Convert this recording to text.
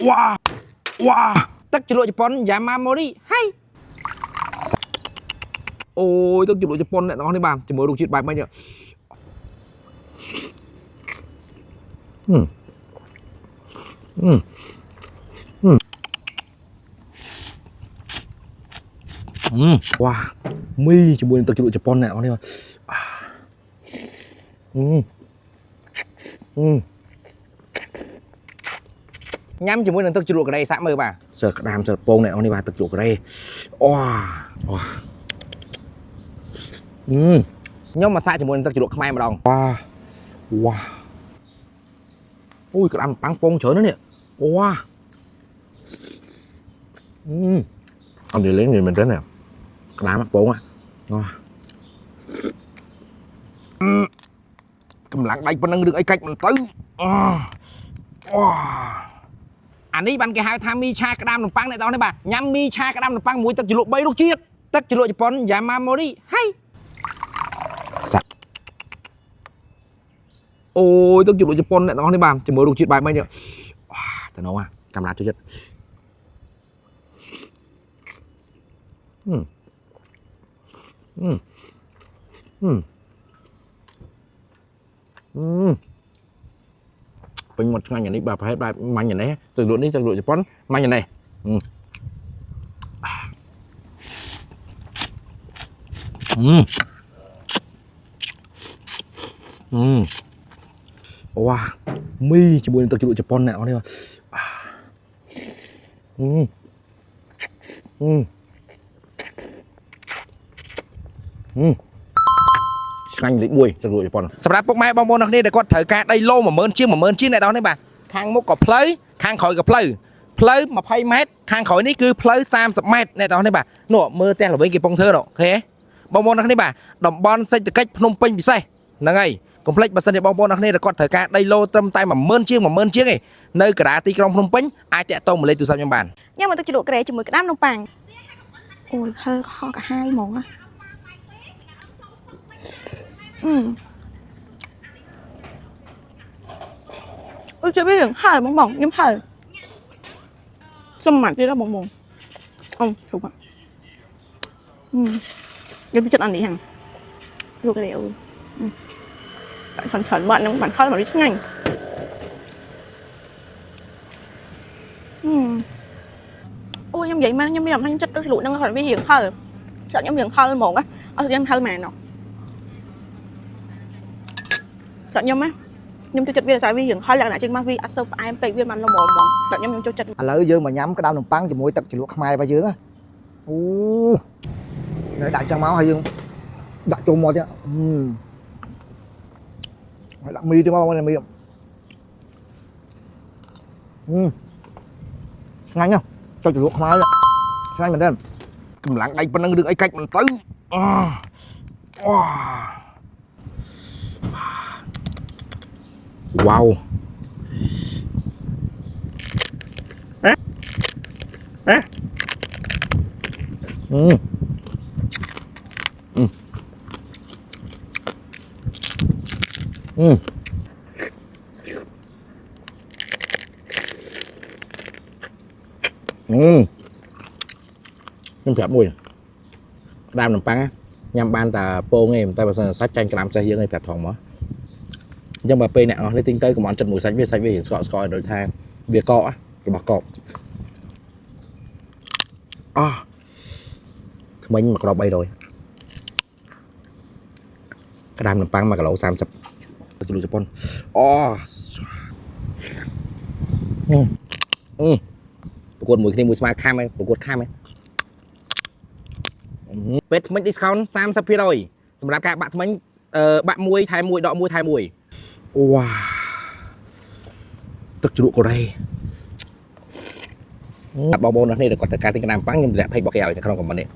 wow wow ទឹកជ្រលក់ជប៉ុនយ៉ាម៉ាម៉ូរីហើយអូយទឹកជ្រលក់ជប៉ុនអ្នកនរនេះបាទជាមួយរសជាតិបែបម៉េចនេះវ៉ាមីជាមួយនឹងទឹកជ្រលក់ជប៉ុនអ្នកនរនេះញ៉ាំជាមួយនឹងទឹកជ្រលក់កូរ៉េសាក់មើលបាទសើក្តាមសើពងអ្នកនរនេះបាទទឹកជ្រលក់កូរ៉េអូខ្ញុំមកសាកជាមួយនឹងទឹកជ្រលក់ខ្មែរម្ដងវ៉ាអូយក្តាមប៉ាំងពងច្រើនណាស់នេះវ៉ាអត់និយាយលេងនិយាយមែនទេណាក្តាមពងវ៉ាកម្លាំងដៃប៉ុណ្ណឹងរឿងអីកាច់មិនទៅអានេះបានគេហៅថាមីឆាក្តាមនំប៉័ងអ្នកនរនេះបាទញ៉ាំមីឆាក្តាមនំប៉័ងមួយទឹកជ្រលក់3រសជាតិទឹកជ្រលក់ជប៉ុនយ៉ាម៉ាម៉ូរីហើយសាក់អូយទឹកជ្រលក់ជប៉ុនអ្នកនរនេះបាទជាមួយរសជាតិបែបម៉េចនេះតែនោះកាមេរ៉ាជួយចិត្តពេញមាត់ឆ្ងាញ់អានេះបាទប្រហែលបែបម៉ាញ់នេះទឹកជ្រលក់នេះទឹកជ្រលក់ជប៉ុនម៉ាញ់នេះវ៉ាមីជាមួយនឹងទឹកជ្រលក់ជប៉ុនអ្នកនេះឆ្ងាញ់លេខ1ទឹកជ្រលក់ជប៉ុនសម្រាប់ពុកម៉ែបងប្អូនអ្នកនេះដែលគាត់ត្រូវការដីឡូ10000ជាង10000ជាងអ្នកនេះបាទខាងមុខក៏ផ្លូវខាងក្រោយក៏ផ្លូវ20 ម៉ែត្រខាងក្រោយនេះគឺផ្លូវ30 ម៉ែត្រអ្នកនេះបាទនោះមើលផ្ទះល្វែងគេពងធ្វើនោះឃើញទេបងប្អូនអ្នកនេះបាទតំបន់សេដ្ឋកិច្ចភ្នំពេញពិសេសហ្នឹងហើយកុំភ្លេចបើសិនជាបងប្អូនអ្នកនេះគាត់ត្រូវការដីឡូត្រឹមតែ10000ជាងឯនៅកណ្ដាលទីក្រុងភ្នំពេញអាចតាក់ទងមកលេខទូរស័ព្ទខ្ញុំបានញ៉ាំមកទឹកជ្រលក់កូរ៉េជាមួយក្តាមនំប៉័ងអូយហើខកកាហាយហ្មងអូយជិះវិញហើយបងខ្ញុំហើយសមត្ថទៀតបងអូជុំខ្ញុំចិត្តអានេះហ្នឹងលក់កូរ៉េអូច្រើនបាត់នឹងបានខលមកនេះឆ្ងាញ់អូយខ្ញុំនិយាយមកខ្ញុំមានអារម្មណ៍ថាខ្ញុំចិត្តទឹកជ្រលក់ហ្នឹងគាត់វារៀងហឹលចិត្តខ្ញុំរៀងហឹលហ្មងអត់ខ្ញុំហឹលមែនណោះចិត្តខ្ញុំចូលចិត្តវាតែវារៀងហឹលលក្ខណៈជាងមកវាអត់សូវផ្អែមពេកវាមិនល្មមហ្មងចិត្តខ្ញុំចូលចិត្តឥឡូវយើងមកញ៉ាំក្តាមនំប៉័ងជាមួយទឹកជ្រលក់ខ្មែររបស់យើងអូនៅដាក់ចឹងមកហើយយើងដាក់ចូលមកទៀតហើយដាក់មីទៀតមកមីឆ្ងាញ់ណាស់ទឹកជ្រលក់ខ្មែរឆ្ងាញ់មែនទេកម្លាំងដៃប៉ុណ្ណឹងរឿងអីកាច់មិនទៅវ៉ាវខ្ញុំប្រាប់មួយក្តាមនំប៉័ងញ៉ាំបានតែពងឯងតែបើសិនសាច់ចាញ់ក្តាមសេះយើងឯងប្រាប់ថងមកអញ្ចឹងបើពេលអ្នកនរនេះទិញទៅកុំអន់ចិត្តមួយសាច់វារៀងស្កកដូចថាវាកករបស់កកថ្មិញ1គ្រាប់300ក្តាមនំប៉័ង1គីឡូ30ទឹកជ្រលក់ជប៉ុនប្រកួតមួយគ្នាមួយស្មើខាំឯងប្រកួតខាំឯងពេលថ្មិញ discount 30% សម្រាប់ការបាក់ថ្មិញបាក់1ថែម1ដក1ថែម1វ៉ាទឹកជ្រលក់កូរ៉េបងប្អូនអ្នកនេះគាត់ត្រូវការទិញក្តាមប៉ាំងខ្ញុំតម្លាក់ page របស់គេឲ្យនៅក្នុង comment នេះ